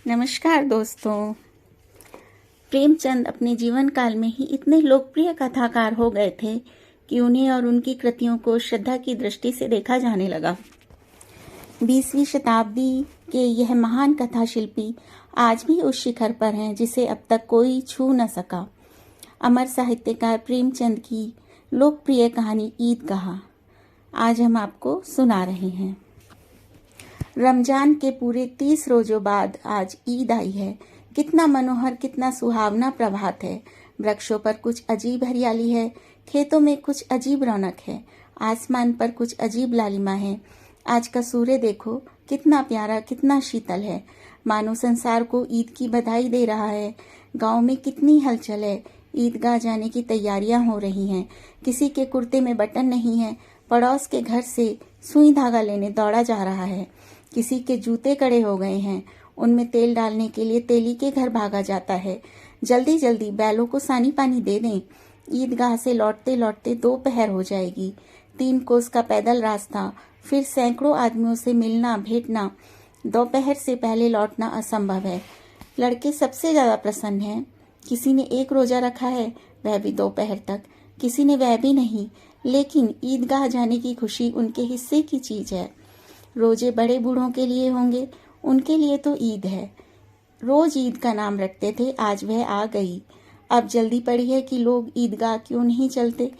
नमस्कार दोस्तों। प्रेमचंद अपने जीवन काल में ही इतने लोकप्रिय कथाकार हो गए थे कि उन्हें और उनकी कृतियों को श्रद्धा की दृष्टि से देखा जाने लगा। 20वीं शताब्दी के यह महान कथा शिल्पी आज भी उस शिखर पर हैं जिसे अब तक कोई छू न सका। अमर साहित्यकार प्रेमचंद की लोकप्रिय कहानी ईदगाह आज हम आपको सुना रहे हैं। रमजान के पूरे 30 रोजों बाद आज ईद आई है। कितना मनोहर, कितना सुहावना प्रभात है। वृक्षों पर कुछ अजीब हरियाली है, खेतों में कुछ अजीब रौनक है, आसमान पर कुछ अजीब लालिमा है। आज का सूर्य देखो, कितना प्यारा, कितना शीतल है, मानो संसार को ईद की बधाई दे रहा है। गांव में कितनी हलचल है, ईदगाह जाने की तैयारियां हो रही हैं। किसी के कुर्ते में बटन नहीं है, पड़ोस के घर से सुई धागा लेने दौड़ा जा रहा है। किसी के जूते कड़े हो गए हैं, उनमें तेल डालने के लिए तेली के घर भागा जाता है। जल्दी जल्दी बैलों को सानी पानी दे दें। ईदगाह से लौटते लौटते दोपहर हो जाएगी। 3 कोस का पैदल रास्ता, फिर सैकड़ों आदमियों से मिलना भेंटना। दोपहर से पहले लौटना असंभव है। लड़के सबसे ज्यादा प्रसन्न हैं। किसी ने 1 रोजा रखा है, वह भी दोपहर तक। किसी ने वह भी नहीं, लेकिन ईदगाह जाने की खुशी उनके हिस्से की चीज है। रोजे बड़े बूढ़ों के लिए होंगे, उनके लिए तो ईद है। रोज ईद का नाम रखते थे, आज वह आ गई। अब जल्दी पड़ी है कि लोग ईदगाह क्यों नहीं चलते।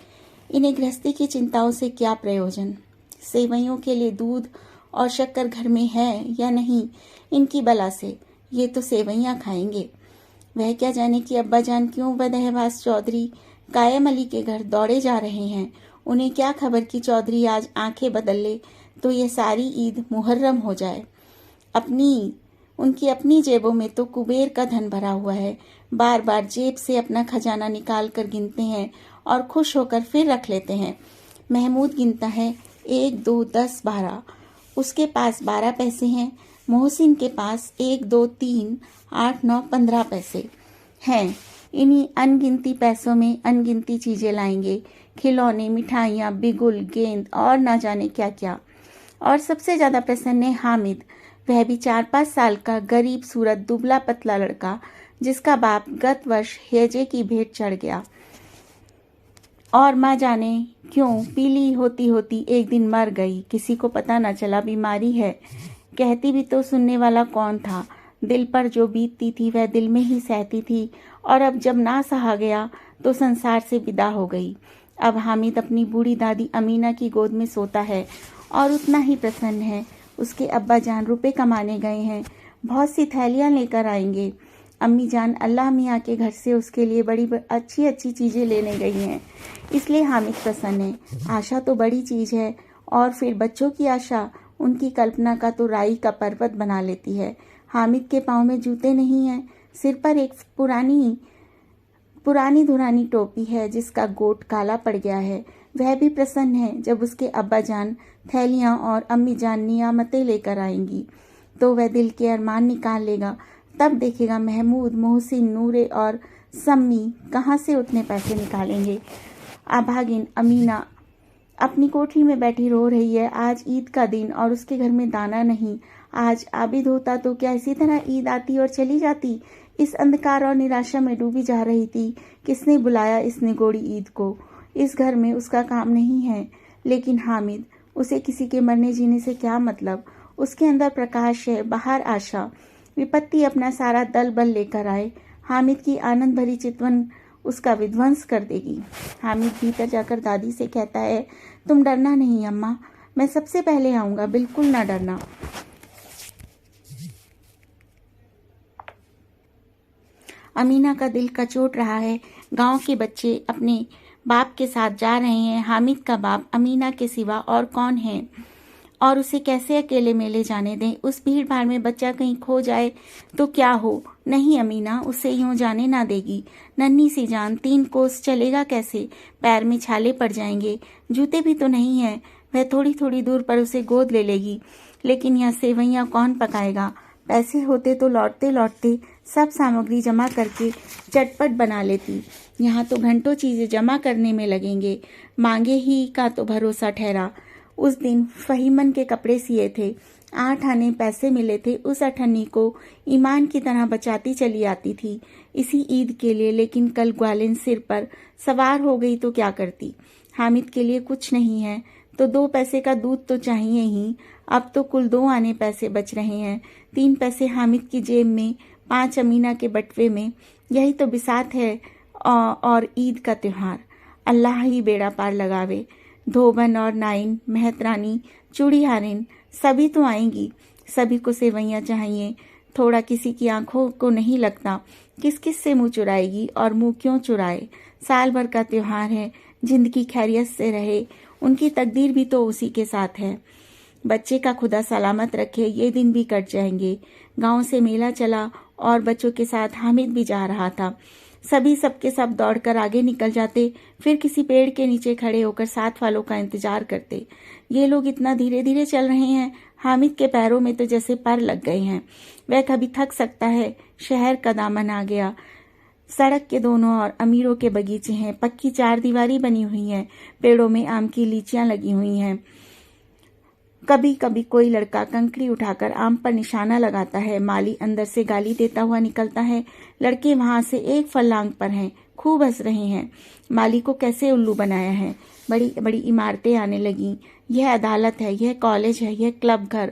इन्हें गृहस्थी की चिंताओं से क्या प्रयोजन। सेवैयों के लिए दूध और शक्कर घर में है या नहीं, इनकी बला से ये तो सेवैयां खाएंगे। वह क्या जाने कि अब्बा जान क्यों बदहवास चौधरी कायम अली के घर दौड़े जा रहे हैं। उन्हें क्या खबर कि चौधरी आज आंखें बदल ले तो ये सारी ईद मुहर्रम हो जाए। उनकी अपनी जेबों में तो कुबेर का धन भरा हुआ है। बार बार जेब से अपना खजाना निकाल कर गिनते हैं और खुश होकर फिर रख लेते हैं। महमूद गिनता है 1, 2, 10, 12। उसके पास 12 पैसे हैं। मोहसिन के पास 1, 2, 3, 8, 9, 15 पैसे हैं। इन्हीं अनगिनती पैसों में अनगिनती चीजें लाएंगे, खिलौने, मिठाइयाँ, बिगुल, गेंद और ना जाने क्या क्या। और सबसे ज्यादा प्रसन्न है हामिद। वह भी 4-5 साल का गरीब सूरत दुबला पतला लड़का, जिसका बाप गत वर्ष हेजे की भेंट चढ़ गया और माँ जाने क्यों पीली होती होती एक दिन मर गई। किसी को पता न चला बीमारी है। कहती भी तो सुनने वाला कौन था। दिल पर जो बीतती थी वह दिल में ही सहती थी, और अब जब ना सहा गया तो संसार से विदा हो गई। अब हामिद अपनी बूढ़ी दादी अमीना की गोद में सोता है और उतना ही प्रसन्न है। उसके अब्बा जान रुपए कमाने गए हैं, बहुत सी थैलियां लेकर आएंगे। अम्मी जान अल्लाह मियाँ के घर से उसके लिए बड़ी अच्छी अच्छी चीजें लेने गई हैं, इसलिए हामिद प्रसन्न है। आशा तो बड़ी चीज है, और फिर बच्चों की आशा उनकी कल्पना का तो राई का पर्वत बना लेती है। हामिद के पाँव में जूते नहीं हैं, सिर पर एक पुरानी धुरानी टोपी है जिसका गोट काला पड़ गया है। वह भी प्रसन्न है। जब उसके अब्बा जान थैलियां और अम्मी जान नियामतें लेकर आएंगी तो वह दिल के अरमान निकाल लेगा। तब देखेगा महमूद, मोहसिन, नूरे और सम्मी कहाँ से उतने पैसे निकालेंगे। अभागिन अमीना अपनी कोठरी में बैठी रो रही है। आज ईद का दिन और उसके घर में दाना नहीं। आज आबिद होता तो क्या इसी तरह ईद आती और चली जाती। इस अंधकार और निराशा में डूबी जा रही थी। किसने बुलाया इस निगोड़ी ईद को। इस घर में उसका काम नहीं है, लेकिन हामिद, उसे किसी के मरने जीने से क्या मतलब। उसके अंदर प्रकाश है, बाहर आशा। विपत्ति अपना सारा दल बल लेकर आए, हामिद की आनंद भरी चितवन उसका विध्वंस कर देगी। हामिद भीतर जाकर दादी से कहता है, तुम डरना नहीं अम्मा, मैं सबसे पहले आऊंगा, बिल्कुल ना डरना। अमीना का दिल कचोट रहा है। गांव के बच्चे अपने बाप के साथ जा रहे हैं। हामिद का बाप अमीना के सिवा और कौन है, और उसे कैसे अकेले में ले जाने दें। उस भीड़ भाड़ में बच्चा कहीं खो जाए तो क्या हो। नहीं अमीना उसे यूं जाने ना देगी। नन्ही सी जान, 3 कोस चलेगा कैसे। पैर में छाले पड़ जाएंगे, जूते भी तो नहीं है। वह थोड़ी थोड़ी दूर पर उसे गोद ले लेगी, लेकिन यह सेवैयां कौन पकाएगा। पैसे होते तो लौटते लौटते सब सामग्री जमा करके चटपट बना लेती। यहाँ तो घंटों चीजें जमा करने में लगेंगे। मांगे ही का तो भरोसा ठहरा। उस दिन फहीमन के कपड़े सिए थे। 8 आने पैसे मिले थे, उस अठन्नी को ईमान की तरह बचाती चली आती थी इसी ईद के लिए। लेकिन कल ग्वालिन सिर पर सवार हो गई तो क्या करती। हामिद के लिए कुछ नहीं है तो 2 पैसे का दूध तो चाहिए ही। अब तो कुल 2 आने पैसे बच रहे हैं, 3 पैसे हामिद की जेब में, 5 अमीना के बटवे में। यही तो बिसात है और ईद का त्योहार। अल्लाह ही बेड़ा पार लगावे। धोबन और नाइन, मेहतरानी, चूड़ी हारिन सभी तो आएंगी, सभी को सेवैयां चाहिए। थोड़ा किसी की आंखों को नहीं लगता, किस किस से मुंह चुराएगी और मुंह क्यों चुराए। साल भर का त्योहार है, जिंदगी खैरियत से रहे, उनकी तकदीर भी तो उसी के साथ है। बच्चे का खुदा सलामत रखे, ये दिन भी कट जाएंगे। गांव से मेला चला और बच्चों के साथ हामिद भी जा रहा था। सभी सबके सब दौड़कर आगे निकल जाते, फिर किसी पेड़ के नीचे खड़े होकर साथ वालों का इंतजार करते। ये लोग इतना धीरे धीरे चल रहे हैं, हामिद के पैरों में तो जैसे पर लग गए हैं। वह कभी थक सकता है। शहर का दामन आ गया। सड़क के दोनों ओर अमीरों के बगीचे हैं, पक्की 4 दीवारी बनी हुई है, पेड़ों में आम की लीचियां लगी हुई हैं। कभी कभी कोई लड़का कंकड़ी उठाकर आम पर निशाना लगाता है, माली अंदर से गाली देता हुआ निकलता है। लड़के वहां से एक फर्लांग पर हैं, खूब हंस रहे हैं। माली को कैसे उल्लू बनाया है। बड़ी बड़ी इमारतें आने लगी। यह अदालत है, यह कॉलेज है, यह क्लब घर।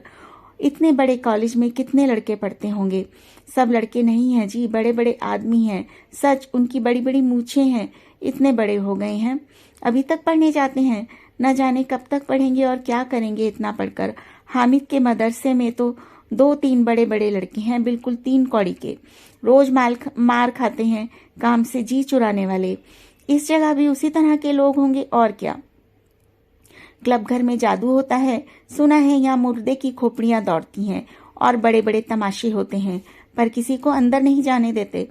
इतने बड़े कॉलेज में कितने लड़के पढ़ते होंगे। सब लड़के नहीं हैं जी, बड़े बड़े आदमी हैं। सच, उनकी बड़ी बड़ी मूछें हैं, इतने बड़े हो गए हैं, अभी तक पढ़ने जाते हैं। न जाने कब तक पढ़ेंगे और क्या करेंगे इतना पढ़कर। हामिद के मदरसे में तो 2-3 बड़े बड़े लड़के हैं, बिल्कुल 3 कौड़ी के। रोज मार खाते हैं, काम से जी चुराने वाले। इस जगह भी उसी तरह के लोग होंगे और क्या। क्लब घर में जादू होता है, सुना है यहाँ मुर्दे की खोपड़ियां दौड़ती हैं और बड़े बड़े तमाशे होते हैं, पर किसी को अंदर नहीं जाने देते।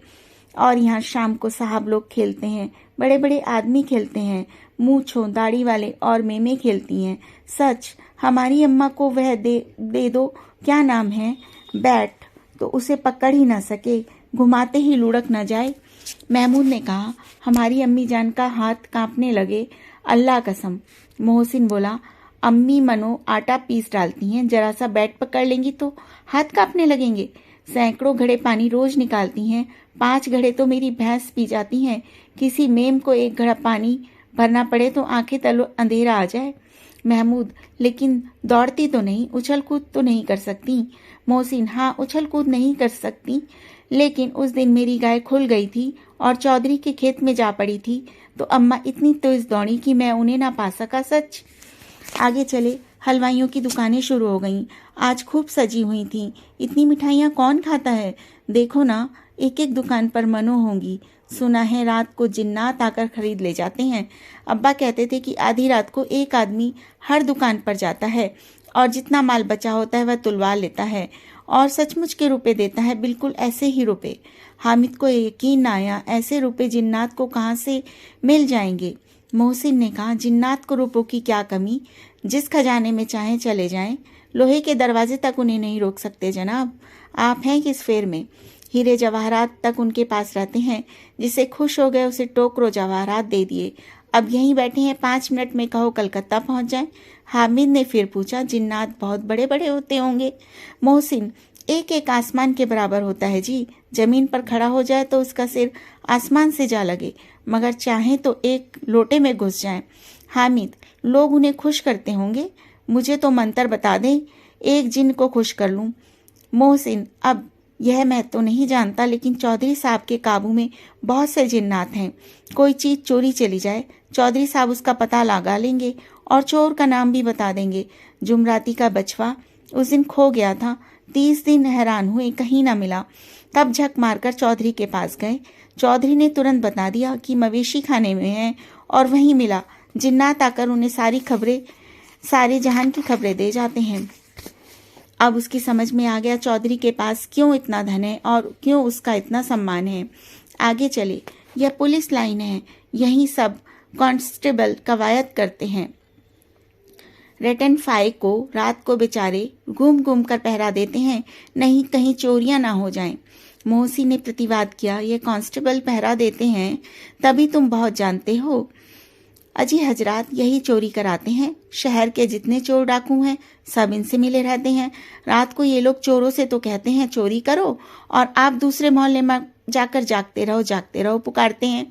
और यहाँ शाम को साहब लोग खेलते हैं, बड़े बड़े आदमी खेलते हैं, मूंछों दाढ़ी वाले और मेमे खेलती हैं। सच, हमारी अम्मा को वह दे दो, क्या नाम है, बैट, तो उसे पकड़ ही ना सके, घुमाते ही लुढ़क न जाए। महमूद ने कहा। हमारी अम्मी जान का हाथ कांपने लगे। अल्लाह कसम। मोहसिन बोला, अम्मी मनो आटा पीस डालती हैं, जरा सा बैट पकड़ लेंगी तो हाथ कांपने लगेंगे। सैकड़ों घड़े पानी रोज निकालती हैं, 5 घड़े तो मेरी भैंस पी जाती हैं। किसी मेम को 1 घड़ा पानी भरना पड़े तो आंखें तलो अंधेरा आ जाए। महमूद, लेकिन दौड़ती तो नहीं, उछल कूद तो नहीं कर सकती। मोहसिन, हाँ, उछल कूद नहीं कर सकती, लेकिन उस दिन मेरी गाय खुल गई थी और चौधरी के खेत में जा पड़ी थी तो अम्मा इतनी तेज दौड़ी कि मैं उन्हें ना पा सका। सच। आगे चले। हलवाइयों की दुकानें शुरू हो गईं। आज खूब सजी हुई थीं। इतनी मिठाइयाँ कौन खाता है। देखो ना, एक एक दुकान पर मनो होंगी। सुना है रात को जिन्नात आकर खरीद ले जाते हैं। अब्बा कहते थे कि आधी रात को एक आदमी हर दुकान पर जाता है और जितना माल बचा होता है वह तुलवा लेता है और सचमुच के रुपए देता है, बिल्कुल ऐसे ही रुपए। हामिद को यकीन न आया, ऐसे रुपए जिन्नात को कहाँ से मिल जाएंगे। मोहसिन ने कहा, जिन्नात को रुपयों की क्या कमी, जिस खजाने में चाहे चले जाएं, लोहे के दरवाजे तक उन्हें नहीं रोक सकते जनाब। आप हैं किस फेर में। हीरे जवाहरात तक उनके पास रहते हैं, जिसे खुश हो गए उसे टोकरो जवाहरात दे दिए। अब यहीं बैठे हैं, 5 मिनट में कहो कलकत्ता पहुंच जाएं। हामिद ने फिर पूछा, जिन्नात बहुत बड़े बड़े होते होंगे। मोहसिन, एक एक आसमान के बराबर होता है जी। जमीन पर खड़ा हो जाए तो उसका सिर आसमान से जा लगे, मगर चाहे तो एक लोटे में घुस जाए। हामिद, लोग उन्हें खुश करते होंगे, मुझे तो मंत्र बता दें, एक जिन को खुश कर लूं। मोहसिन, अब यह मैं तो नहीं जानता, लेकिन चौधरी साहब के काबू में बहुत से जिन्नात हैं। कोई चीज चोरी चली जाए, चौधरी साहब उसका पता लगा लेंगे और चोर का नाम भी बता देंगे। जुमराती का बछवा उस दिन खो गया था, 30 दिन हैरान हुए, कहीं ना मिला। तब झक मारकर चौधरी के पास गए। चौधरी ने तुरंत बता दिया कि मवेशी खाने में है और वहीं मिला। जिन्नात आकर उन्हें सारे जहान की खबरें दे जाते हैं। अब उसकी समझ में आ गया चौधरी के पास क्यों इतना धन है और क्यों उसका इतना सम्मान है। आगे चले। यह पुलिस लाइन है, यहीं सब कांस्टेबल कवायद करते हैं। रेटन फाई को रात को बेचारे घूम घूम कर पहरा देते हैं, नहीं कहीं चोरियां ना हो जाएं। मोहसी ने प्रतिवाद किया, ये कांस्टेबल पहरा देते हैं तभी तुम बहुत जानते हो। अजी हजरात यही चोरी कराते हैं। शहर के जितने चोर डाकू हैं सब इनसे मिले रहते हैं। रात को ये लोग चोरों से तो कहते हैं चोरी करो, और आप दूसरे मोहल्ले में जाकर जागते रहो पुकारते हैं।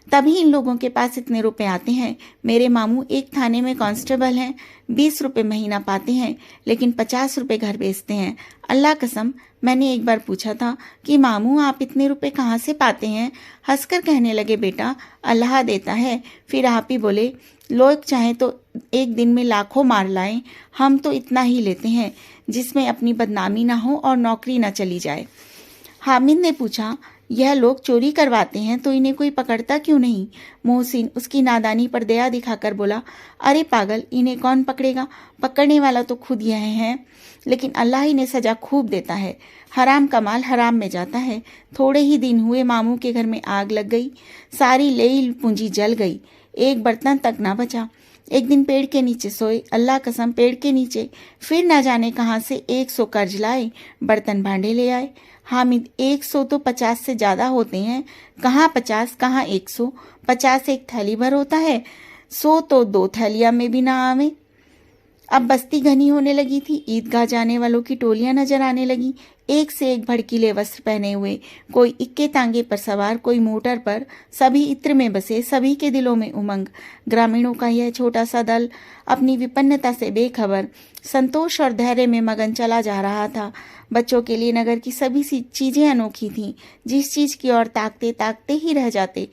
तभी इन लोगों के पास इतने रुपए आते हैं। मेरे मामू एक थाने में कांस्टेबल हैं, 20 रुपए महीना पाते हैं, लेकिन 50 रुपए घर बेचते हैं। अल्लाह कसम, मैंने एक बार पूछा था कि मामू आप इतने रुपए कहाँ से पाते हैं? हंसकर कहने लगे, बेटा अल्लाह देता है। फिर आप ही बोले, लोग चाहें तो एक दिन में लाखों मार लाएं, हम तो इतना ही लेते हैं जिसमें अपनी बदनामी ना हो और नौकरी ना चली जाए। हामिद ने पूछा, यह लोग चोरी करवाते हैं तो इन्हें कोई पकड़ता क्यों नहीं? मोहसिन उसकी नादानी पर दया दिखाकर बोला, अरे पागल, इन्हें कौन पकड़ेगा? पकड़ने वाला तो खुद यह है, लेकिन अल्लाह ही ने सजा खूब देता है। हराम का माल हराम में जाता है। थोड़े ही दिन हुए मामू के घर में आग लग गई, सारी लेई पूंजी जल गई, एक बर्तन तक ना बचा। एक दिन पेड़ के नीचे सोए, अल्लाह कसम पेड़ के नीचे। फिर ना जाने कहाँ से 100 कर्ज लाए, बर्तन भांडे ले आए। हामिद 100 तो 50 से ज्यादा होते हैं। कहाँ 50 कहाँ 100? 50 एक थैली भर होता है, 100 तो 2 थैलियां में भी ना आवे। अब बस्ती घनी होने लगी थी। ईदगाह जाने वालों की टोलियां नजर आने लगी, एक से एक भड़कीले वस्त्र पहने हुए, कोई इक्के तांगे पर सवार, कोई मोटर पर। सभी इत्र में बसे, सभी के दिलों में उमंग। ग्रामीणों का यह छोटा सा दल अपनी विपन्नता से बेखबर, संतोष और धैर्य में मगन चला जा रहा था। बच्चों के लिए नगर की सभी चीजें अनोखी थीं। जिस चीज की ओर ताकते ताकते ही रह जाते,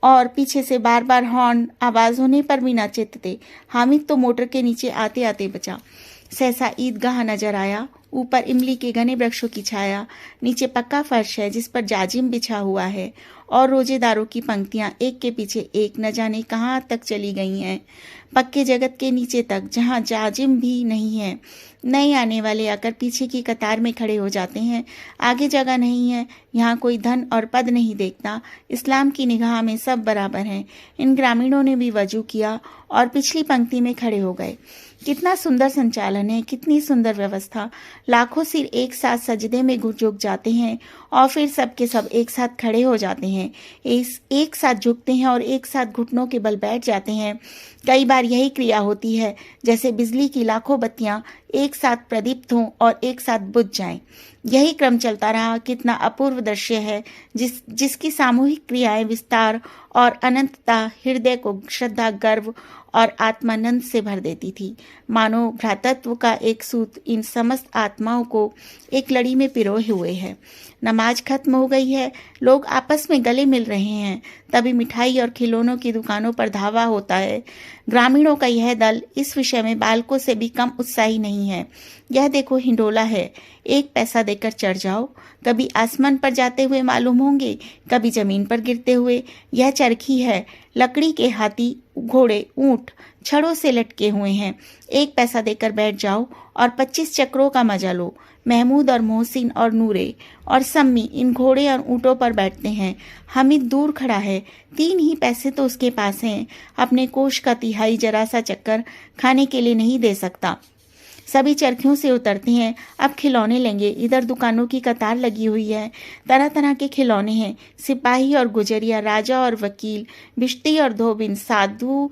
और पीछे से बार बार हॉर्न आवाज होने पर भी ना चेतते। हामिद तो मोटर के नीचे आते आते बचा। सहसा ईदगाह नजर आया। ऊपर इमली के घने वृक्षों की छाया, नीचे पक्का फर्श है जिस पर जाजिम बिछा हुआ है, और रोजेदारों की पंक्तियां एक के पीछे एक न जाने कहाँ तक चली गई हैं, पक्के जगत के नीचे तक, जहाँ जाजिम भी नहीं है। नए आने वाले आकर पीछे की कतार में खड़े हो जाते हैं। आगे जगह नहीं है। यहाँ कोई धन और पद नहीं देखता। इस्लाम की निगाह में सब बराबर हैं। इन ग्रामीणों ने भी वजू किया और पिछली पंक्ति में खड़े हो गए। कितना सुंदर संचालन है, कितनी सुंदर व्यवस्था। लाखों सिर एक साथ सजदे में झुक जाते हैं और फिर सबके सब एक साथ खड़े हो जाते हैं, एक साथ झुकते हैं और एक साथ घुटनों के बल बैठ जाते हैं। कई बार यही क्रिया होती है जैसे बिजली की लाखों बत्तियां एक साथ प्रदीप्त हों और एक साथ बुझ जाएं। यही क्रम चलता रहा। कितना अपूर्व दृश्य है, जिसकी सामूहिक क्रियाएं विस्तार और अनंतता हृदय को श्रद्धा, गर्व और आत्मानंद से भर देती थी। मानो भ्रातृत्व का एक सूत इन समस्त आत्माओं को एक लड़ी में पिरोए हुए है। नमाज खत्म हो गई है, लोग आपस में गले मिल रहे हैं। तभी मिठाई और खिलौनों की दुकानों पर धावा होता है। ग्रामीणों का यह दल इस विषय में बालकों से भी कम उत्साही नहीं है। यह देखो हिंडोला है, 1 पैसा देकर चढ़ जाओ। कभी आसमान पर जाते हुए मालूम होंगे, कभी जमीन पर गिरते हुए। यह चरखी है, लकड़ी के हाथी, घोड़े, ऊंट छड़ों से लटके हुए हैं। 1 पैसा देकर बैठ जाओ और 25 चक्रों का मजा लो। महमूद और मोहसिन और नूरे और सम्मी इन घोड़े और ऊँटों पर बैठते हैं। हामिद दूर खड़ा है, 3 ही पैसे तो उसके पास हैं। अपने कोष का तिहाई जरा सा चक्कर खाने के लिए नहीं दे सकता। सभी चरखियों से उतरते हैं। अब खिलौने लेंगे। इधर दुकानों की कतार लगी हुई है, तरह तरह के खिलौने हैं। सिपाही और गुजरिया, राजा और वकील, बिश्ती और धोबिन, साधु,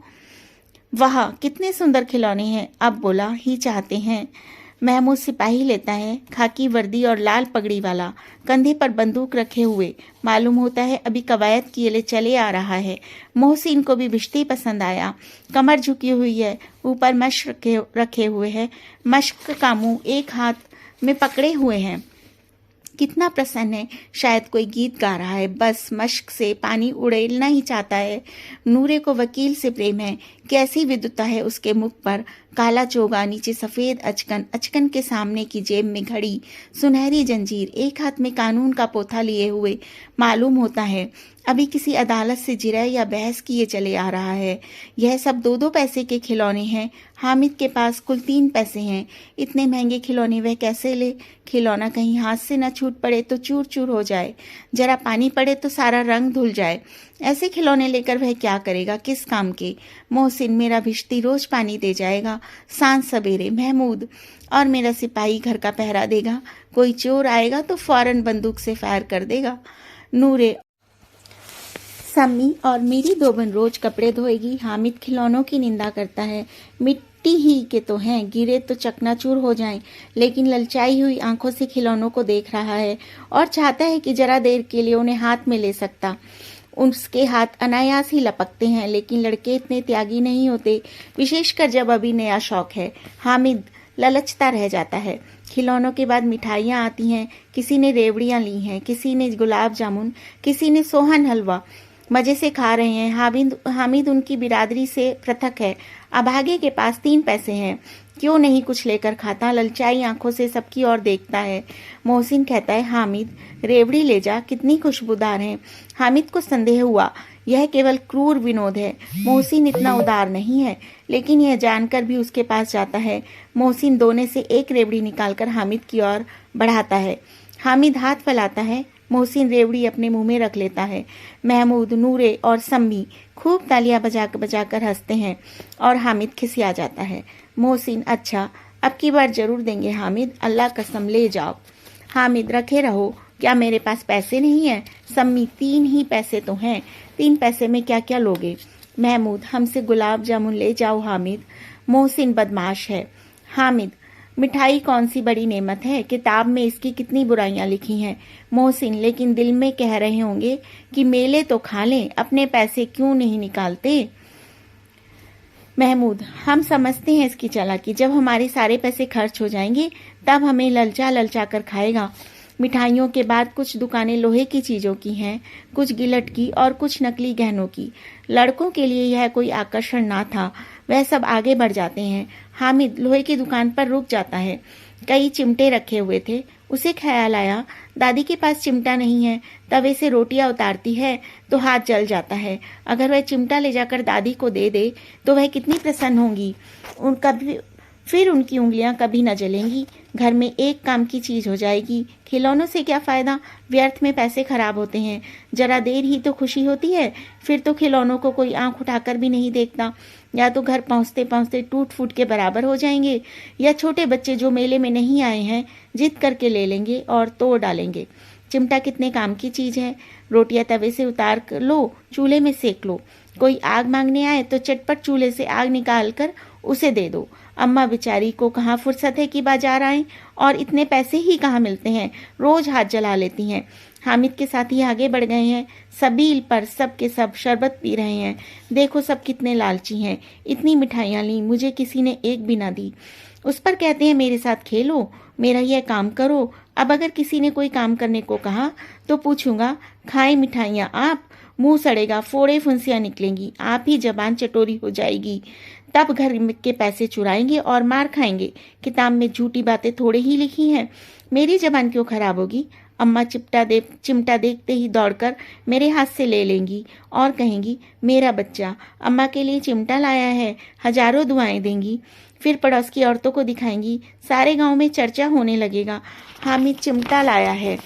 वाह कितने सुंदर खिलौने हैं। अब बोला ही चाहते हैं। महमूद सिपाही लेता है, खाकी वर्दी और लाल पगड़ी वाला, कंधे पर बंदूक रखे हुए। मालूम होता है अभी कवायद किए लिए चले आ रहा है। मोहसिन को भी बिश्ती पसंद आया। कमर झुकी हुई है, ऊपर मश्क रखे हुए हैं। मश्क का मुंह एक हाथ में पकड़े हुए हैं। कितना प्रसन्न है, शायद कोई गीत गा रहा है। बस मश्क से पानी उड़ेलना ही चाहता है। नूरे को वकील से प्रेम है। कैसी विद्युता है उसके मुख पर। काला चोगा, नीचे सफेद अचकन, अचकन के सामने की जेब में घड़ी, सुनहरी जंजीर, एक हाथ में कानून का पोथा लिए हुए। मालूम होता है अभी किसी अदालत से जिरह या बहस किए चले आ रहा है। यह सब 2-2 पैसे के खिलौने हैं। हामिद के पास कुल 3 पैसे हैं। इतने महंगे खिलौने वह कैसे ले? खिलौना कहीं हाथ से न छूट पड़े तो चूर चूर हो जाए, जरा पानी पड़े तो सारा रंग धुल जाए। ऐसे खिलौने लेकर वह क्या करेगा, किस काम के? मोहसिन मेरा भिश्ती रोज पानी दे जाएगा सांझ सवेरे। महमूद और मेरा सिपाही घर का पहरा देगा। कोई चोर आएगा तो फौरन बंदूक से फायर कर देगा। नूरे सम्मी और मेरी दो बहन रोज कपड़े धोएगी। हामिद खिलौनों की निंदा करता है। मिट्टी ही के तो हैं, गिरे तो चकनाचूर हो जाएं। लेकिन ललचाई हुई आंखों से खिलौनों को देख रहा है और चाहता है कि जरा देर के लिए उन्हें हाथ में ले सकता। उसके हाथ अनायास ही लपकते हैं, लेकिन लड़के इतने त्यागी नहीं होते, विशेषकर जब अभी नया शौक है। हामिद ललचता रह जाता है। खिलौनों के बाद मिठाइयाँ आती हैं। किसी ने रेवड़ियाँ ली हैं, किसी ने गुलाब जामुन, किसी ने सोहन हलवा। मजे से खा रहे हैं। हामिद उनकी बिरादरी से पृथक है। अभागे के पास 3 पैसे हैं, क्यों नहीं कुछ लेकर खाता। ललचाई आंखों से सबकी ओर देखता है। मोहसिन कहता है, हामिद रेवड़ी ले जा, कितनी खुशबूदार है। हामिद को संदेह हुआ, यह केवल क्रूर विनोद है। मोहसिन इतना उदार नहीं है, लेकिन यह जानकर भी उसके पास जाता है। मोहसिन दोने से एक रेवड़ी निकालकर हामिद की ओर बढ़ाता है। हामिद हाथ फैलाता है। मोहसिन रेवड़ी अपने मुंह में रख लेता है। महमूद, नूरे और सम्मी खूब तालियां बजाकर हंसते हैं और हामिद खिसिया जाता है। मोहसिन, अच्छा अब की बार जरूर देंगे हामिद, अल्लाह कसम ले जाओ। हामिद, रखे रहो, क्या मेरे पास पैसे नहीं है। सम्मी, 3 ही पैसे तो हैं, 3 पैसे में क्या क्या लोगे। महमूद, हमसे गुलाब जामुन ले जाओ हामिद। मोहसिन बदमाश है। हामिद, मिठाई कौन सी बड़ी नेमत है, किताब में इसकी कितनी बुराइयां लिखी हैं। मोहसिन, लेकिन दिल में कह रहे होंगे कि मेले तो खा लें, अपने पैसे क्यों नहीं निकालते। महमूद, हम समझते हैं इसकी चालाकी, जब हमारे सारे पैसे खर्च हो जाएंगे तब हमें ललचा कर खाएगा। मिठाइयों के बाद कुछ दुकानें लोहे की चीजों की हैं, कुछ गिलट की और कुछ नकली गहनों की। लड़कों के लिए यह कोई आकर्षण ना था, वह सब आगे बढ़ जाते हैं। हामिद लोहे की दुकान पर रुक जाता है। कई चिमटे रखे हुए थे। उसे ख्याल आया, दादी के पास चिमटा नहीं है। तवे से रोटियां उतारती है तो हाथ जल जाता है। अगर वह चिमटा ले जाकर दादी को दे दे तो वह कितनी प्रसन्न होंगी। फिर उनकी उंगलियां कभी न जलेंगी। घर में एक काम की चीज हो जाएगी। खिलौनों से क्या फायदा, व्यर्थ में पैसे खराब होते हैं। जरा देर ही तो खुशी होती है, फिर तो खिलौनों को कोई आंख उठाकर भी नहीं देखता। या तो घर पहुंचते पहुंचते टूट फूट के बराबर हो जाएंगे, या छोटे बच्चे जो मेले में नहीं आए हैं जिद करके ले लेंगे और तोड़ डालेंगे। चिमटा कितने काम की चीज है। रोटियां तवे से उतार लो, चूल्हे में सेक लो। कोई आग मांगने आए तो चटपट चूल्हे से आग निकाल कर उसे दे दो। अम्मा बेचारी को कहाँ फुर्सत है कि बाजार आए, और इतने पैसे ही कहाँ मिलते हैं, रोज हाथ जला लेती हैं। हामिद के साथी आगे बढ़ गए हैं। सबील पर सब के सब शरबत पी रहे हैं। देखो सब कितने लालची हैं, इतनी मिठाइयाँ ली, मुझे किसी ने एक भी ना दी। उस पर कहते हैं मेरे साथ खेलो, मेरा यह काम करो। अब अगर किसी ने कोई काम करने को कहा तो पूछूंगा, खाए मिठाइयाँ आप, मुंह सड़ेगा, फोड़े फुंसियाँ निकलेंगी, आप ही जबान चटोरी हो जाएगी। तब घर के पैसे चुराएंगे और मार खाएंगे। किताब में झूठी बातें थोड़े ही लिखी हैं, मेरी जबान क्यों खराब होगी। अम्मा चिमटा देखते ही दौड़कर मेरे हाथ से ले लेंगी और कहेंगी, मेरा बच्चा अम्मा के लिए चिमटा लाया है, हजारों दुआएं देंगी। फिर पड़ोस की औरतों को दिखाएंगी, सारे गांव में चर्चा होने लगेगा, हामिद चिमटा लाया है,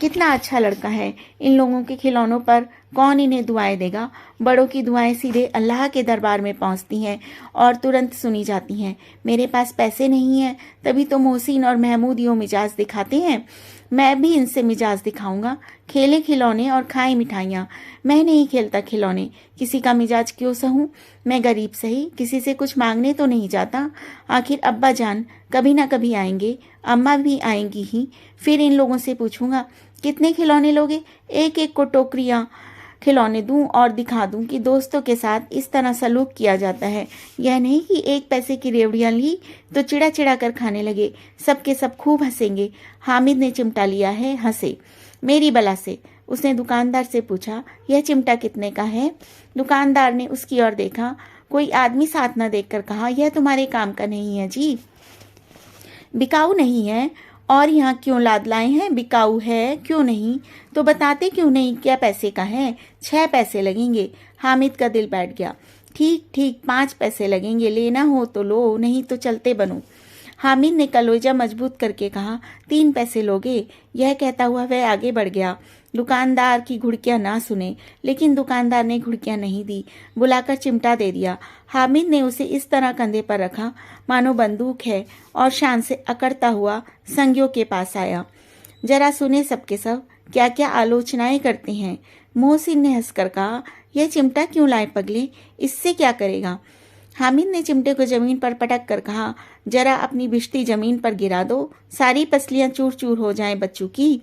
कितना अच्छा लड़का है। इन लोगों के खिलौनों पर कौन इन्हें दुआएं देगा। बड़ों की दुआएं सीधे अल्लाह के दरबार में पहुंचती हैं और तुरंत सुनी जाती हैं। मेरे पास पैसे नहीं हैं, तभी तो मोहसिन और महमूद यूं मिजाज दिखाते हैं। मैं भी इनसे मिजाज दिखाऊंगा। खेले खिलौने और खाए मिठाइयाँ। मैं नहीं खेलता खिलौने, किसी का मिजाज क्यों सहूं। मैं गरीब सही, किसी से कुछ मांगने तो नहीं जाता। आखिर अब्बा जान कभी ना कभी आएंगे, अम्मा भी आएंगी ही। फिर इन लोगों से पूछूंगा, कितने खिलौने लोगे। एक एक को टोकरियाँ खिलौने दूं और दिखा दूं कि दोस्तों के साथ इस तरह सलूक किया जाता है। यह नहीं कि 1 पैसे की रेवड़ियां ली तो चिड़ा चिड़ा कर खाने लगे। सबके सब खूब हंसेंगे। हामिद ने चिमटा लिया है, हंसे मेरी बला से। उसने दुकानदार से पूछा, यह चिमटा कितने का है। दुकानदार ने उसकी ओर देखा। कोई आदमी साथ न देखकर कहा, यह तुम्हारे काम का नहीं है जी, बिकाऊ नहीं है। और यहाँ क्यों लाद लाए हैं, बिकाऊ है क्यों नहीं, तो बताते क्यों नहीं क्या पैसे का है। 6 पैसे लगेंगे। हामिद का दिल बैठ गया। ठीक ठीक 5 पैसे लगेंगे, लेना हो तो लो, नहीं तो चलते बनो। हामिद ने कलेजा मजबूत करके कहा, 3 पैसे लोगे। यह कहता हुआ वह आगे बढ़ गया। दुकानदार की घुड़कियां ना सुने, लेकिन दुकानदार ने घुड़कियां नहीं दी, बुलाकर चिमटा दे दिया। हामिद ने उसे इस तरह कंधे पर रखा मानो बंदूक है और शान से अकड़ता हुआ संगियों के पास आया। जरा सुने सबके सब, क्या क्या आलोचनाएं करते हैं। मोहसिन ने हंसकर कहा, यह चिमटा क्यों लाए पगले, इससे क्या करेगा। हामिद ने चिमटे को जमीन पर पटक कर कहा, जरा अपनी बिश्ती जमीन पर गिरा दो, सारी पसलियां चूर चूर हो जाएं बच्चों की।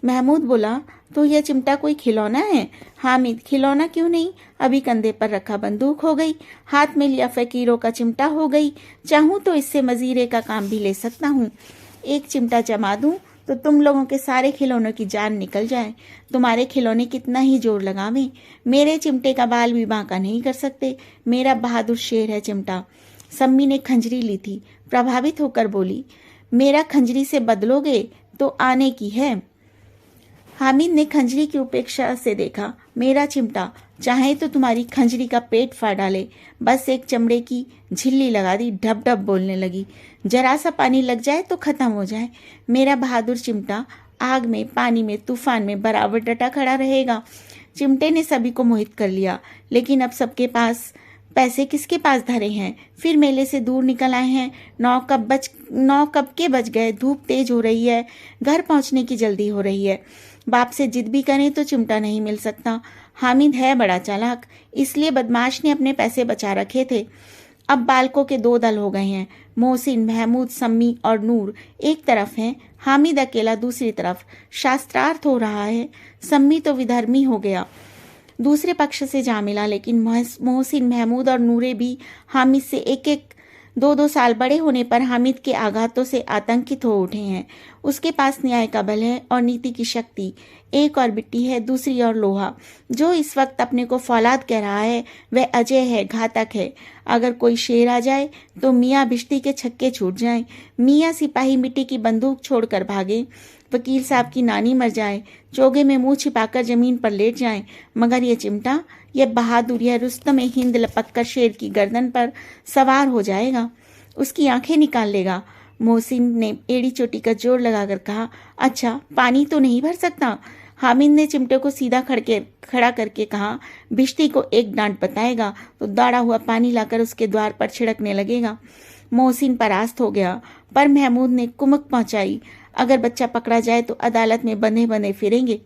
महमूद बोला, तो यह चिमटा कोई खिलौना है। हामिद, खिलौना क्यों नहीं, अभी कंधे पर रखा बंदूक हो गई, हाथ में लिया फकीरों का चिमटा हो गई, चाहूं तो इससे मजीरे का काम भी ले सकता हूँ। एक चिमटा जमा दूं तो तुम लोगों के सारे खिलौनों की जान निकल जाए। तुम्हारे खिलौने कितना ही जोर लगावें, मेरे चिमटे का बाल भी बांका नहीं कर सकते। मेरा बहादुर शेर है चिमटा। सम्मी ने खंजरी ली थी, प्रभावित होकर बोली, मेरा खंजरी से बदलोगे तो आने की है। हामिद ने खंजरी की उपेक्षा से देखा, मेरा चिमटा चाहे तो तुम्हारी खंजरी का पेट फाड़ डाले। बस एक चमड़े की झिल्ली लगा दी, ढप ढप बोलने लगी, जरा सा पानी लग जाए तो खत्म हो जाए। मेरा बहादुर चिमटा आग में, पानी में, तूफान में बराबर डटा खड़ा रहेगा। चिमटे ने सभी को मोहित कर लिया, लेकिन अब सबके पास पैसे किसके पास धरे हैं। फिर मेले से दूर निकल आए हैं। 9 कब के बज गए, धूप तेज हो रही है, घर पहुंचने की जल्दी हो रही है। बाप से जिद भी करें तो चिमटा नहीं मिल सकता। हामिद है बड़ा चालाक, इसलिए बदमाश ने अपने पैसे बचा रखे थे। अब बालकों के 2 दल हो गए हैं। मोहसिन, महमूद, सम्मी और नूर एक तरफ हैं, हामिद अकेला दूसरी तरफ। शास्त्रार्थ हो रहा है। सम्मी तो विधर्मी हो गया, दूसरे पक्ष से जा मिला, लेकिन मोहसिन, महमूद और नूरे भी हामिद से 1-2 साल बड़े होने पर हामिद के आघातों से आतंकित हो उठे हैं। उसके पास न्याय का बल है और नीति की शक्ति। एक और बिट्टी है, दूसरी और लोहा। जो इस वक्त अपने को फौलाद कह रहा है वह अजय है, घातक है। अगर कोई शेर आ जाए तो मियाँ बिश्ती के छक्के छूट जाएं, मियाँ सिपाही मिट्टी की बंदूक छोड़कर भागे, वकील साहब की नानी मर जाए, चोगे में मुंह छिपाकर जमीन पर लेट जाएं, मगर यह चिमटा, यह बहादुर, यह रुस्तम हिंद लपक कर शेर की गर्दन पर सवार हो जाएगा, उसकी आंखें निकाल लेगा। मोहसिन ने एड़ी चोटी का जोर लगाकर कहा, अच्छा पानी तो नहीं भर सकता। हामिद ने चिमटे को सीधा खड़ा करके कहा, बिश्ती को एक डांट बताएगा तो दाड़ा हुआ पानी लाकर उसके द्वार पर छिड़कने लगेगा। मोहसिन परास्त हो गया, पर महमूद ने कुमक पहुंचाई, अगर बच्चा पकड़ा जाए तो अदालत में बंधे बंधे फिरेंगे,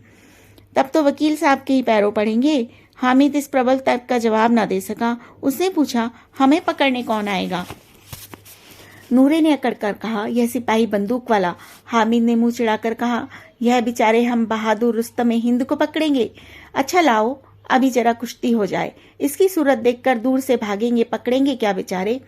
तब तो वकील साहब के ही पैरों पड़ेंगे। हामिद इस प्रबल तर्क का जवाब न दे सका। उसने पूछा, हमें पकड़ने कौन आएगा। नूरे ने अकड़ कर कहा, यह सिपाही बंदूक वाला। हामिद ने मुंह चिढ़ाकर कहा, यह बेचारे हम बहादुर रुस्तम हिंद को पकड़ेंगे। अच्छा लाओ, अभी जरा कुश्ती हो जाए, इसकी सूरत देखकर दूर से भागेंगे, पकड़ेंगे क्या बेचारे।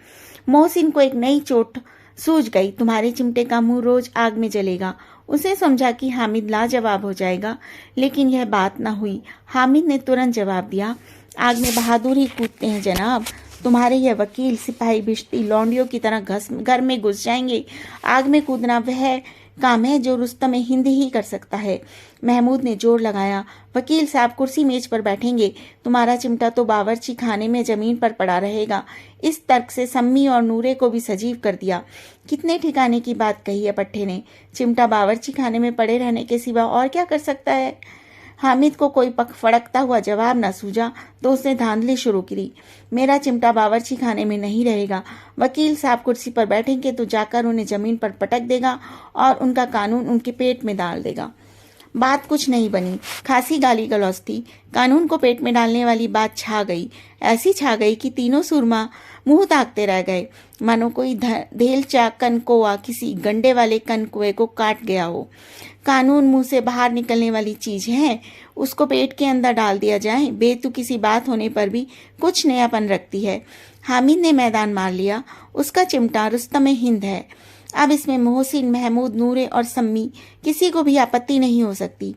मोहसिन को एक नई चोट सूझ गई, तुम्हारे चिमटे का मुंह रोज आग में जलेगा। उसे समझा कि हामिद लाजवाब हो जाएगा, लेकिन यह बात न हुई। हामिद ने तुरंत जवाब दिया, आग में बहादुर ही कूदते हैं जनाब। तुम्हारे यह वकील, सिपाही, बिश्ती लौंडियों की तरह घर में घुस जाएंगे। आग में कूदना वह काम है जो रुस्तम हिंद ही कर सकता है। महमूद ने जोर लगाया, वकील साहब कुर्सी मेज पर बैठेंगे, तुम्हारा चिमटा तो बावर्ची खाने में जमीन पर पड़ा रहेगा। इस तर्क से सम्मी और नूरे को भी सजीव कर दिया। कितने ठिकाने की बात कही है पट्टे ने, चिमटा बावर्ची खाने में पड़े रहने के सिवा और क्या कर सकता है। हामिद को कोई फड़कता हुआ जवाब न सूझा तो उसने धांधली शुरू की, मेरा चिमटा बावर्ची खाने में नहीं रहेगा। वकील साहब कुर्सी पर बैठेंगे तो जाकर उन्हें जमीन पर पटक देगा और उनका कानून उनके पेट में डाल देगा। बात कुछ नहीं बनी, खासी गाली गलौज थी। कानून को पेट में डालने वाली बात छा गई, ऐसी छा गई कि तीनों सुरमा मुंह ताकते रह गए, मानो कोई धेलचा कनकोआ किसी गंडे वाले कनकुए को काट गया हो। कानून मुंह से बाहर निकलने वाली चीज है, उसको पेट के अंदर डाल दिया जाए, बेतुकी सी बात होने पर भी कुछ नयापन रखती है। हामिद ने मैदान मार लिया, उसका चिमटा रुस्तम हिंद है। अब इसमें मोहसिन, महमूद, नूरे और सम्मी किसी को भी आपत्ति नहीं हो सकती।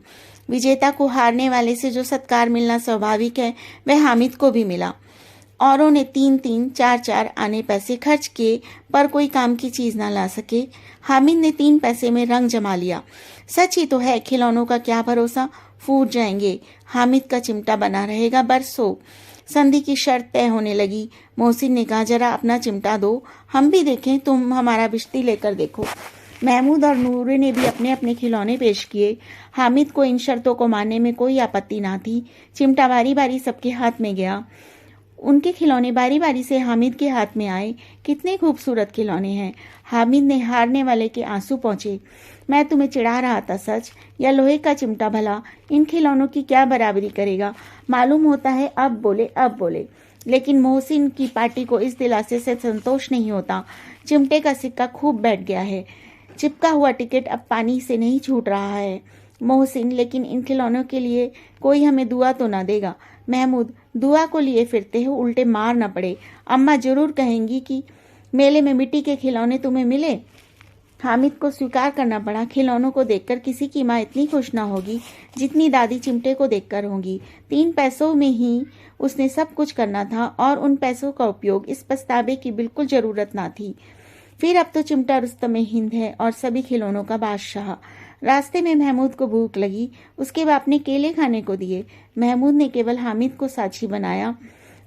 विजेता को हारने वाले से जो सत्कार मिलना स्वाभाविक है वह हामिद को भी मिला। औरों ने 3-3, 4-4 आने पैसे खर्च किए पर कोई काम की चीज ना ला सके। हामिद ने 3 पैसे में रंग जमा लिया। सच ही तो है, खिलौनों का क्या भरोसा, फूट जाएंगे। हामिद का चिमटा बना रहेगा बरसों। संधि की शर्त तय होने लगी। मोहसिन ने कहा, जरा अपना चिमटा दो, हम भी देखें, तुम हमारा बिश्ती लेकर देखो। महमूद और नूरे ने भी अपने अपने खिलौने पेश किए। हामिद को इन शर्तों को मानने में कोई आपत्ति ना थी। चिमटा बारी बारी सबके हाथ में गया। उनके खिलौने बारी बारी से हामिद के हाथ में आए। कितने खूबसूरत खिलौने हैं। हामिद ने हारने वाले के आंसू पहुंचे। मैं तुम्हें चिढ़ा रहा था सच। या लोहे का चिमटा भला इन खिलौनों की क्या बराबरी करेगा। मालूम होता है अब बोले। लेकिन मोहसिन की पार्टी को इस दिलासे से संतोष नहीं होता। चिमटे का सिक्का खूब बैठ गया है। चिपका हुआ टिकट अब पानी से नहीं छूट रहा है। मोहसिन, लेकिन इन खिलौनों के लिए कोई हमें दुआ तो ना देगा। महमूद, दुआ को लिए फिरते हो, उल्टे मार न पड़े। अम्मा जरूर कहेंगी कि मेले में मिट्टी के खिलौने तुम्हें मिले। हामिद को स्वीकार करना पड़ा। खिलौनों को देखकर किसी की माँ इतनी खुश ना होगी जितनी दादी चिमटे को देखकर होंगी। 3 पैसों में ही उसने सब कुछ करना था और उन पैसों का उपयोग इस पछतावे की बिल्कुल जरूरत ना थी। फिर अब तो चिमटा रुस्तमे हिंद है और सभी खिलौनों का बादशाह। रास्ते में महमूद को भूख लगी। उसके बाप ने केले खाने को दिए। महमूद ने केवल हामिद को साक्षी बनाया।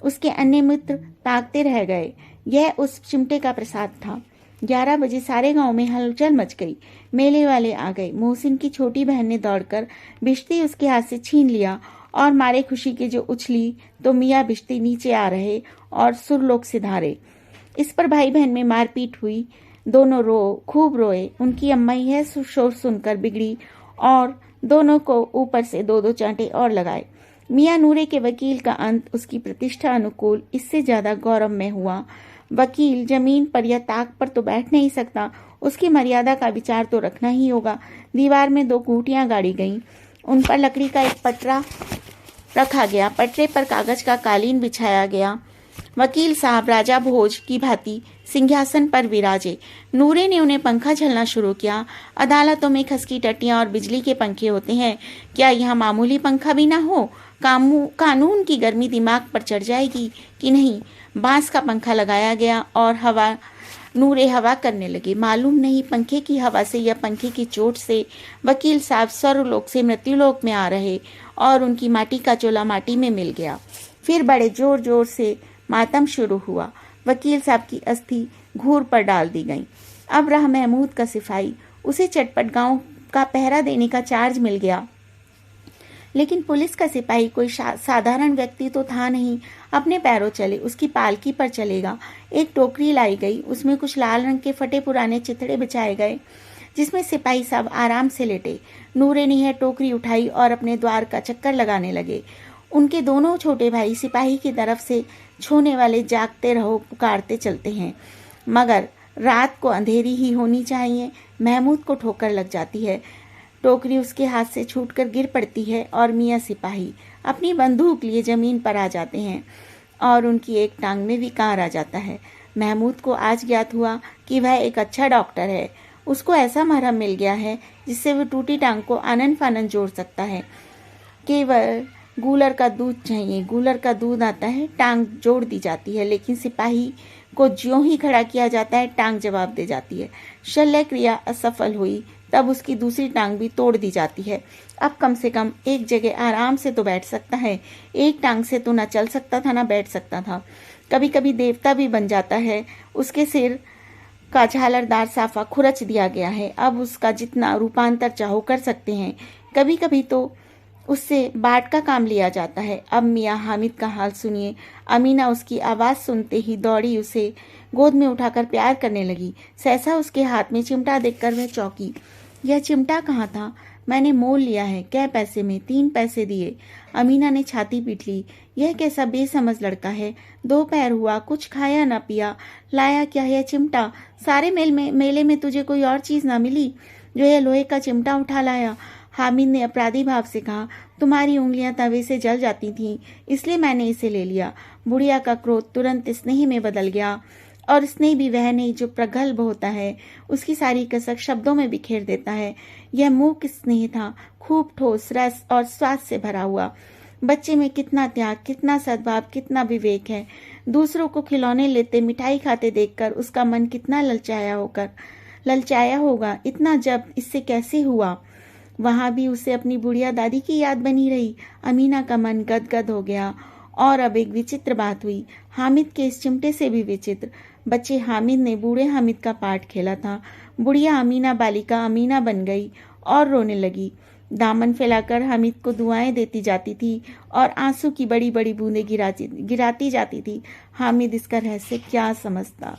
उसके अन्य मित्र ताकते रह गए। यह उस चिमटे का प्रसाद था। 11 बजे सारे गांव में हलचल मच गई। मेले वाले आ गए। मोहसिन की छोटी बहन ने दौड़कर बिश्ती उसके हाथ से छीन लिया और मारे खुशी के जो उछली तो मियाँ बिश्ती नीचे आ रहे और सुरलोक से धारे। इस पर भाई बहन में मारपीट हुई। दोनों खूब रोए। उनकी अम्मा यह शोर सुनकर बिगड़ी और दोनों को ऊपर से 2-2 चांटे और लगाए। मियाँ नूरे के वकील का अंत उसकी प्रतिष्ठा अनुकूल इससे ज्यादा गौरवमय हुआ। वकील जमीन पर या ताक पर तो बैठ नहीं सकता। उसकी मर्यादा का विचार तो रखना ही होगा। दीवार में 2 खूंटियां गाड़ी गईं। उन पर लकड़ी का एक पटरा रखा गया। पटरे पर कागज का कालीन बिछाया गया। वकील साहब राजा भोज की भांति सिंहासन पर विराजे। नूरे ने उन्हें पंखा झलना शुरू किया। अदालतों में खसकी टट्टियां और बिजली के पंखे होते हैं, क्या यहाँ मामूली पंखा भी ना हो? कानून की गर्मी दिमाग पर चढ़ जाएगी कि नहीं? बांस का पंखा लगाया गया और नूरे हवा करने लगे। मालूम नहीं पंखे की हवा से या पंखे की चोट से वकील साहब स्वर्गलोक से मृत्युलोक में आ रहे और उनकी माटी का चोला माटी में मिल गया। फिर बड़े जोर जोर से मातम शुरू हुआ। वकील साहब की अस्थि घूर पर डाल दी गई। अब रहा महमूद का सिपाही। उसे चटपट गांव का पहरा देने का चार्ज मिल गया। लेकिन पुलिस का सिपाही कोई साधारण व्यक्ति तो था नहीं। अपने पैरों चले, उसकी पालकी पर चलेगा। एक टोकरी लाई गई। उसमें कुछ लाल रंग के फटे पुराने चिथड़े बिछाए गए जिसमें सिपाही साहब आराम से लेटे। नूरे ने यह टोकरी उठाई और अपने द्वार का चक्कर लगाने लगे। उनके दोनों छोटे भाई सिपाही की तरफ से छूने वाले जागते रहो पुकारते चलते हैं, मगर रात को अंधेरी ही होनी चाहिए। महमूद को ठोकर लग जाती है। टोकरी उसके हाथ से छूटकर गिर पड़ती है और मियाँ सिपाही अपनी बंदूक लिए जमीन पर आ जाते हैं और उनकी एक टांग में विकार आ जाता है। महमूद को आज ज्ञात हुआ कि वह एक अच्छा डॉक्टर है। उसको ऐसा मरहम मिल गया है जिससे वह टूटी टांग को आनन फानन जोड़ सकता है। केवल गूलर का दूध चाहिए। गूलर का दूध आता है, टांग जोड़ दी जाती है। लेकिन सिपाही को ज्यों ही खड़ा किया जाता है, टांग जवाब दे जाती है। शल्य क्रिया असफल हुई तब उसकी दूसरी टांग भी तोड़ दी जाती है। अब कम से कम एक जगह आराम से तो बैठ सकता है। एक टांग से तो ना चल सकता था ना बैठ सकता था। कभी कभी देवता भी बन जाता है। उसके सिर का झालरदार साफा खुरच दिया गया है। अब उसका जितना रूपांतर चाहो कर सकते हैं। कभी कभी तो उससे बाट का काम लिया जाता है। अब मियाँ हामिद का हाल सुनिए। अमीना उसकी आवाज़ सुनते ही दौड़ी उसे गोद में उठाकर प्यार करने लगी। सहसा उसके हाथ में चिमटा देखकर वह चौंकी। यह चिमटा कहाँ था? मैंने मोल लिया है। कै पैसे में? 3 पैसे दिए। अमीना ने छाती पीट ली। यह कैसा बेसमझ लड़का है। 2 पैर हुआ, कुछ खाया ना पिया, लाया क्या यह चिमटा? सारे मेले में तुझे कोई और चीज ना मिली जो यह लोहे का चिमटा उठा लाया? हामिद ने अपराधी भाव से कहा, तुम्हारी उंगलियां तवे से जल जाती थीं, इसलिए मैंने इसे ले लिया। बुढ़िया का क्रोध तुरंत स्नेह में बदल गया और स्नेह भी वह नहीं जो प्रगल्भ होता है, उसकी सारी कसक शब्दों में बिखेर देता है। यह मूक स्नेह था, खूब ठोस, रस और स्वाद से भरा हुआ। बच्चे में कितना त्याग, कितना सद्भाव, कितना विवेक है। दूसरों को खिलौने लेते, मिठाई खाते देखकर उसका मन कितना ललचाया होगा। इतना जब इससे कैसे हुआ? वहां भी उसे अपनी बुढ़िया दादी की याद बनी रही। अमीना का मन गदगद हो गया। और अब एक विचित्र बात हुई, हामिद के इस चिमटे से भी विचित्र। बच्चे हामिद ने बूढ़े हामिद का पाठ खेला था। बुढ़िया अमीना बालिका अमीना बन गई और रोने लगी। दामन फैलाकर हामिद को दुआएं देती जाती थी और आंसू की बड़ी बड़ी बूंदें गिराती जाती थी। हामिद इसका रहस्य क्या समझता।